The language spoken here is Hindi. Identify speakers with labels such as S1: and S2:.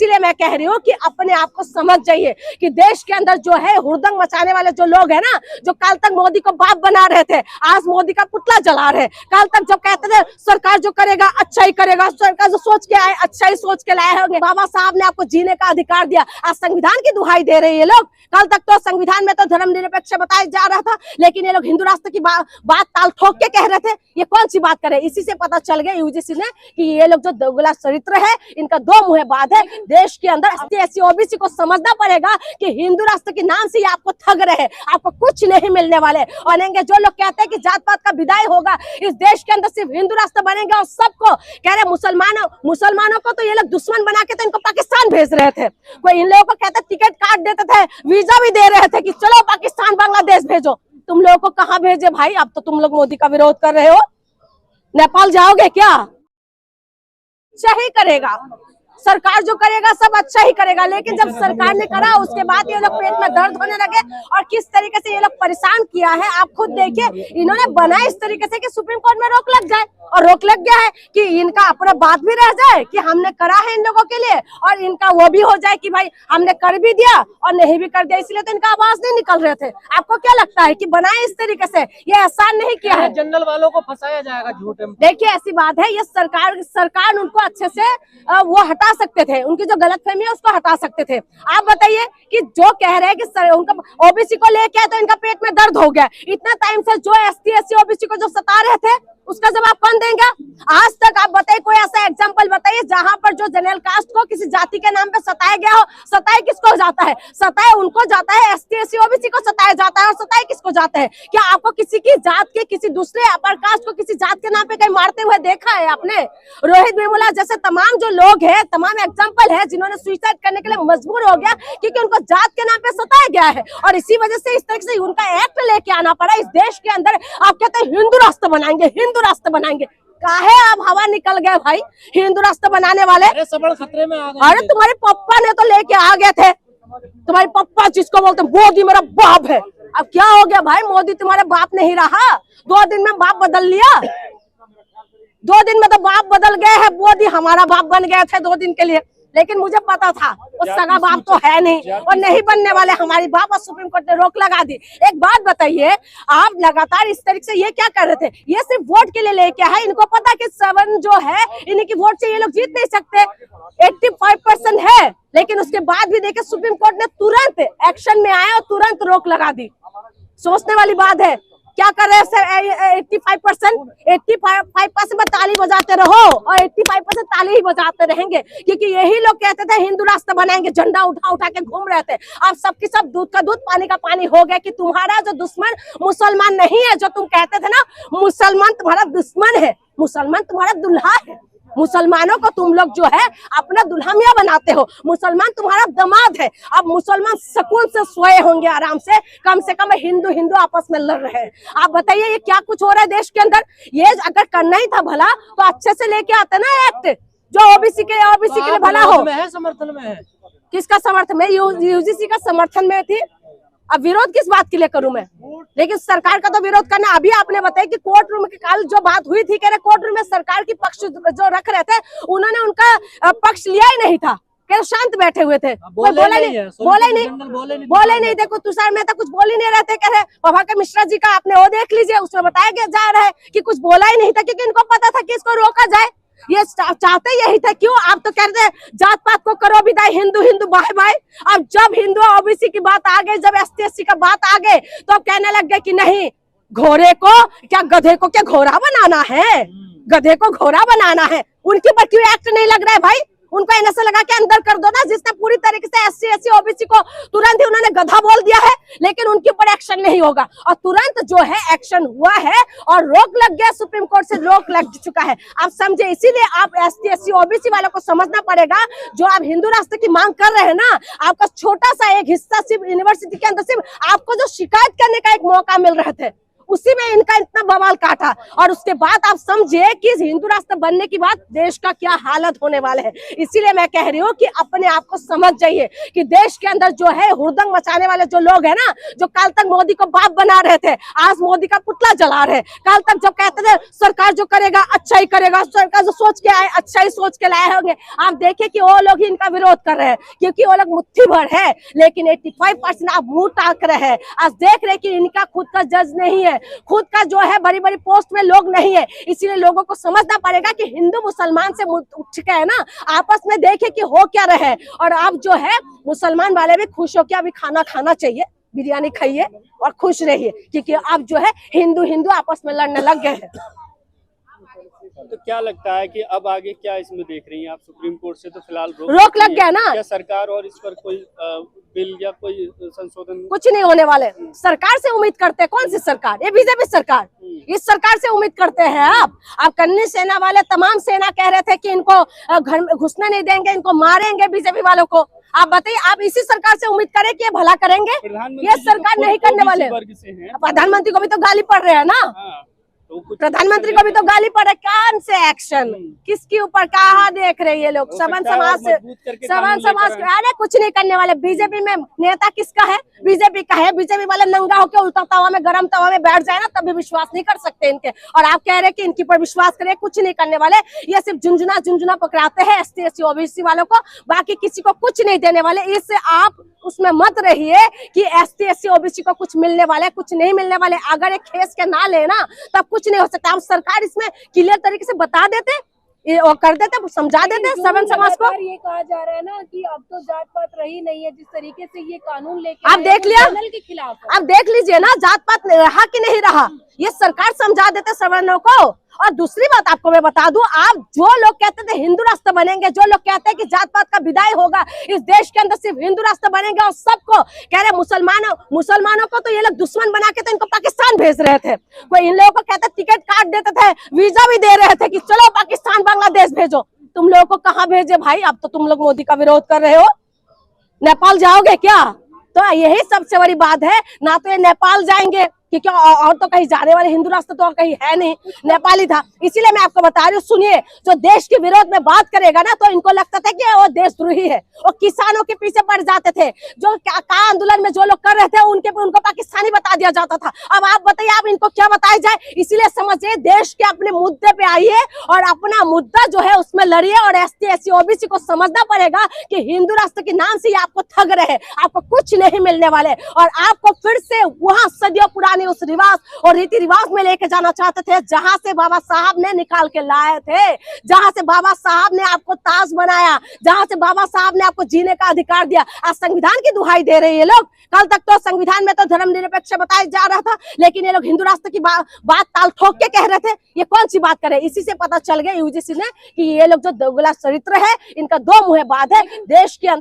S1: इसीलिए मैं कह रही हूँ कि अपने आप को समझ जाइए कि देश के अंदर जो है हुड़दंग मचाने वाले जो लोग हैं ना, जो कल तक मोदी को बाप बना रहे थे, आज मोदी का पुतला जला रहे। कल तक जब कहते थे सरकार जो करेगा अच्छा ही करेगा, सरकार जो सोच के आए अच्छा ही सोच के लाए होंगे, बाबा साहब ने आपको जीने का अधिकार दिया, आज संविधान की दुहाई दे रहे हैं ये लोग। कल तक तो संविधान में तो धर्मनिरपेक्ष बताया जा रहा था, लेकिन ये लोग हिंदू राष्ट्र की बात ताल ठोक के कह रहे थे। ये कौन सी बात करे? इसी से पता चल गया यूजीसी ने कि ये लोग जो दोगला चरित्र है, इनका दो मुंहेबाज है। देश के अंदर SC OBC को समझना पड़ेगा कि हिंदू राष्ट्र के नाम से ये आपको ठग रहे हैं, आपको कुछ नहीं मिलने वाले। और जो लोग कहते हैं कि जात पात का विदाई होगा, इस देश के अंदर सिर्फ हिंदू राष्ट्र बनेंगे और सबको कह रहे मुसलमानों को तो ये लोग दुश्मन बना के तो इनको पाकिस्तान भेज रहे थे। कोई इन लोगों को कहते टिकट काट देते थे, वीजा भी दे रहे थे कि चलो पाकिस्तान बांग्लादेश भेजो। तुम लोगों को कहाँ भेजे भाई? अब तो तुम लोग मोदी का विरोध कर रहे हो। नेपाल जाओगे क्या? अच्छा ही करेगा सरकार, जो करेगा सब अच्छा ही करेगा। लेकिन जब सरकार ने करा उसके बाद ये लोग पेट में दर्द होने लगे और किस तरीके से ये लोग परेशान किया है आप खुद देखिए। इन्होंने बनाया इस तरीके से कि सुप्रीम कोर्ट में रोक लग जाए, और रोक लग गया है कि इनका अपना बात भी रह जाए कि हमने करा है इन लोगों के लिए, और इनका वो भी हो जाए कि भाई हमने कर भी दिया और नहीं भी कर दिया। इसलिए तो इनका आवाज नहीं निकल रहे थे। आपको क्या लगता है कि बनाए इस तरीके से? ये एहसान नहीं किया है,
S2: जनरल वालों को फंसाया जाएगा झूठे में।
S1: देखिए ऐसी बात है, ये सरकार उनको अच्छे से वो हटा सकते थे, उनकी जो गलतफहमी है उसको हटा सकते थे। आप बताइए कि जो कह रहे हैं कि उनका OBC को लेके तो इनका पेट में दर्द हो गया, इतना टाइम से जो SC OBC को जो सता रहे थे उसका जवाब कौन देगा? आज तक आप बताइए कोई ऐसा एग्जांपल बताइए जहां पर जो जनरल कास्ट को किसी जाति के नाम पे सताया गया हो। सताया किसको जाता है? सताया उनको जाता है, SC OBC को सताया जाता है। और सताया किसको जाता है? क्या आपको किसी की जात के, किसी दूसरे अपर कास्ट को किसी जात के नाम पे कहीं मारते हुए देखा है आपने? रोहित वेमुला जैसे तमाम जो लोग है, तमाम एग्जाम्पल है जिन्होंने सुसाइड करने के लिए मजबूर हो गया क्योंकि उनको जात के नाम पे सताया गया है। और इसी वजह से इस तरह से उनका एक्ट लेके आना पड़ा इस देश के अंदर। आप कहते हैं हिंदू राष्ट्र बनाएंगे, हिंदू राष्ट्र बनाएंगे। काहे आप हवा निकल गए भाई हिंदू राष्ट्र बनाने वाले?
S2: सबड़ खतरे में आ गए।
S1: अरे तुम्हारे पप्पा ने तो लेके आ गए थे, तुम्हारे पप्पा जिसको बोलते मोदी मेरा बाप है। अब क्या हो गया भाई? मोदी तुम्हारे बाप नहीं रहा, 2 दिन में बाप बदल लिया। 2 दिन में तो बाप बदल गए हैं। मोदी हमारा बाप बन गए थे 2 दिन के लिए, लेकिन मुझे पता था वो सगा बाप तो है नहीं और नहीं बनने वाले हमारी बाप। और सुप्रीम कोर्ट ने रोक लगा दी। एक बात बताइए, आप लगातार इस तरीके से ये क्या कर रहे थे? ये सिर्फ वोट के लिए लेके है। इनको पता कि 7 जो है इन्हीं की वोट से ये लोग जीत नहीं सकते। 85% है, लेकिन उसके बाद भी देखे सुप्रीम कोर्ट ने तुरंत एक्शन में आया और तुरंत रोक लगा दी। सोचने वाली बात है। क्या कर रहे हैं 85% में ताली बजाते रहो और 85% ताली ही बजाते रहेंगे, क्योंकि यही लोग कहते थे हिंदू राष्ट्र बनाएंगे, झंडा उठा उठा के घूम रहे थे। अब सबकी सब दूध का दूध पानी का पानी हो गया कि तुम्हारा जो दुश्मन मुसलमान नहीं है, जो तुम कहते थे ना मुसलमान तुम्हारा दुश्मन है, मुसलमान तुम्हारा दुल्हा है। मुसलमानों को तुम लोग जो है अपना दुल्हनिया बनाते हो, मुसलमान तुम्हारा दामाद है। अब मुसलमान सुकून से सोए होंगे आराम से कम हिंदू आपस में लड़ रहे हैं। आप बताइए ये क्या कुछ हो रहा है देश के अंदर? ये अगर करना ही था भला तो अच्छे से लेके आते ना एक्ट, जो OBC के लिए भला हो।
S2: समर्थन में है।
S1: किसका समर्थन में? UGC का समर्थन में थी। अब विरोध किस बात के लिए करूं मैं? लेकिन सरकार का तो विरोध करना। अभी आपने बताया कि कोर्ट रूम के कल जो बात हुई थी, कह रहे कोर्ट रूम में सरकार की पक्ष जो रख रहे थे उन्होंने उनका पक्ष लिया ही नहीं था, कह शांत बैठे हुए थे। बोले नहीं। देखो तुषार मेहता कुछ बोल ही नहीं रहे थे। कह रहे प्रभाकर मिश्रा जी का आपने वो देख लीजिए, उसमें बताया जा रहा है कि कुछ बोला ही नहीं था, क्योंकि इनको पता था कि इसको रोका जाए। ये चाहते यही था। क्यों? आप तो कहते हैं जात पात को करो विदाई, हिंदू बाय बाय। अब जब हिंदू OBC की बात आ गई, जब ST SC का बात आ गए, तो अब कहने लग गए कि नहीं, घोड़े को क्या, गधे को क्या घोड़ा बनाना है? गधे को घोड़ा बनाना है। उनके ऊपर क्यों एक्ट नहीं लग रहा है भाई? उनको ऐसे लगा के अंदर कर दो ना, जिसने पूरी तरीके से SC SC OBC को तुरंत ही उन्होंने गधा बोल दिया है, लेकिन उनके ऊपर एक्शन नहीं होगा। और तुरंत जो है एक्शन हुआ है और रोक लग गया, सुप्रीम कोर्ट से रोक लग चुका है। आप समझे? इसीलिए आप ST SC OBC वालों को समझना पड़ेगा, जो आप हिंदू राष्ट्र की मांग कर रहे हैं ना, आपका छोटा सा एक हिस्सा सिर्फ यूनिवर्सिटी के अंदर सिर्फ आपको जो शिकायत करने का एक मौका मिल रहे थे, उसी में इनका इतना बवाल काटा। और उसके बाद आप समझिए कि हिंदू राष्ट्र बनने के बाद देश का क्या हालत होने वाले है। इसीलिए मैं कह रही हूँ कि अपने आप को समझ जाइए कि देश के अंदर जो है हुड़दंग मचाने वाले जो लोग है ना, जो कल तक मोदी को बाप बना रहे थे, आज मोदी का पुतला जला रहे। कल तक जब कहते थे सरकार जो करेगा अच्छा ही करेगा, सरकार जो सोच के आए अच्छा ही सोच के लाए होंगे, आप देखिए कि वो लोग ही इनका विरोध कर रहे हैं क्योंकि वो लोग मुट्ठी भर है। लेकिन 85% आप मुंह ताक रहे हैं। आज देख रहे कि इनका खुद का जज नहीं है, खुद का जो है बड़ी बड़ी पोस्ट में लोग नहीं है। इसीलिए लोगों को समझना पड़ेगा कि हिंदू मुसलमान से उठ के है ना, आपस में देखे कि हो क्या रहे। और अब जो है मुसलमान वाले भी खुश होकर अभी खाना खाना चाहिए, बिरयानी खाइए और खुश रहिए, क्योंकि अब जो है हिंदू हिंदू आपस में लड़ने लग गए हैं।
S3: तो क्या लगता है कि अब आगे क्या इसमें देख रही हैं आप? सुप्रीम कोर्ट से तो फिलहाल
S1: रोक लग गया ना।
S3: क्या सरकार और इस पर कोई बिल या कोई संशोधन?
S1: कुछ नहीं होने वाले। सरकार से उम्मीद करते हैं, कौन सी सरकार? ये बीजेपी सरकार। इस सरकार से उम्मीद करते हैं आप कन्नी सेना वाले तमाम सेना कह रहे थे कि इनको घर में घुसने नहीं देंगे, इनको मारेंगे बीजेपी वालों को। आप बताइए, आप इसी सरकार से उम्मीद करें कि ये भला करेंगे? ये सरकार नहीं करने वाले। प्रधानमंत्री को भी तो गाली पड़ रहे हैं ना, प्रधानमंत्री को भी तो गाली पड़े। कौन से एक्शन, किसके ऊपर, कहा देख रहे हैं ये लोग? सवन समाज से, सवन समाज अरे कुछ नहीं करने वाले। बीजेपी में नेता किसका है? बीजेपी का है। बीजेपी वाले नंगा होकर उल्टा तवा में, गरम तवा में बैठ जाए ना, तभी विश्वास नहीं कर सकते इनके। और आप कह रहे हैं कि इनके पर विश्वास करें, कुछ नहीं करने वाले। ये सिर्फ झुंझुना पकड़ाते हैं ST SC OBC वालों को, बाकी किसी को कुछ नहीं देने वाले। इससे आप उसमें मत रहिए कि ST SC OBC को कुछ मिलने वाले, कुछ नहीं मिलने वाले। अगर एक खेस के ना लेना तब कुछ नहीं हो सकता। अब सरकार इसमें क्लियर तरीके से बता देते और कर देते, समझा देते सवन समाज को।
S4: ये कहा जा रहा है ना कि अब तो जात पात रही नहीं है, जिस तरीके से ये कानून लेके
S1: आप देख लिया,
S4: के खिलाफ।
S1: आप देख लीजिए ना, जात पात रहा कि नहीं रहा, ये सरकार समझा देते सवर्णों को। और दूसरी बात आपको मैं बता दूं, आप जो लोग कहते थे हिंदू राष्ट्र बनेंगे, जो लोग कहते हैं कि जात पात का विदाई होगा, इस देश के अंदर सिर्फ हिंदू राष्ट्र बनेंगे, और सबको कह रहे मुसलमानों को तो ये लोग दुश्मन बना के तो इनको पाकिस्तान भेज रहे थे। कोई इन लोगों को कहते टिकट काट देते थे, वीजा भी दे रहे थे कि चलो पाकिस्तान बांग्लादेश भेजो। तुम लोगों को कहाँ भेजे भाई? अब तो तुम लोग मोदी का विरोध कर रहे हो। नेपाल जाओगे क्या? तो यही सबसे बड़ी बात है ना। तो ये नेपाल जाएंगे क्योंकि और तो कहीं जाने वाले हिंदू राष्ट्र तो और कहीं है नहीं, नेपाली था। इसीलिए मैं आपको बता रही हूँ, सुनिए, जो देश के विरोध में बात करेगा ना, तो इनको लगता था कि वो देशद्रोही है। वो किसानों के पीछे पड़ जाते थे, जो का आंदोलन में जो लोग कर रहे थे उनको पाकिस्तानी बता दिया जाता था। अब आप बताइए, आप इनको क्या बताया जाए? इसीलिए समझिए, देश के अपने मुद्दे पे आइए और अपना मुद्दा जो है उसमें लड़िए। और ST SC OBC को समझना पड़ेगा कि हिंदू राष्ट्र के नाम से ये आपको ठग रहे हैं, आपको कुछ नहीं मिलने वाले। और आपको फिर से वहां सदियों पुरानी उस रिवाज और रीति रिवाज में लेके जाना चाहते थे, जहां से बाबा साहब ने निकाल के लाए थे, जहां से बाबा साहब ने आपको ताज बनाया, जहां से बाबा साहब ने आपको जीने का अधिकार दिया। आज संविधान की दुहाई दे रहे हैं ये लोग। कल तक तो संविधान में तो धर्मनिरपेक्ष बताया जा रहा था, लेकिन ये लोग हिंदू राष्ट्र की बात ताल ठोक के कह रहे थे। ये कौन सी बात करे? इसी से पता चल गया UGC ने कि ये लोग जो दोगला चरित्र है, इनका दो मुँहेबाज है। देश के अंदर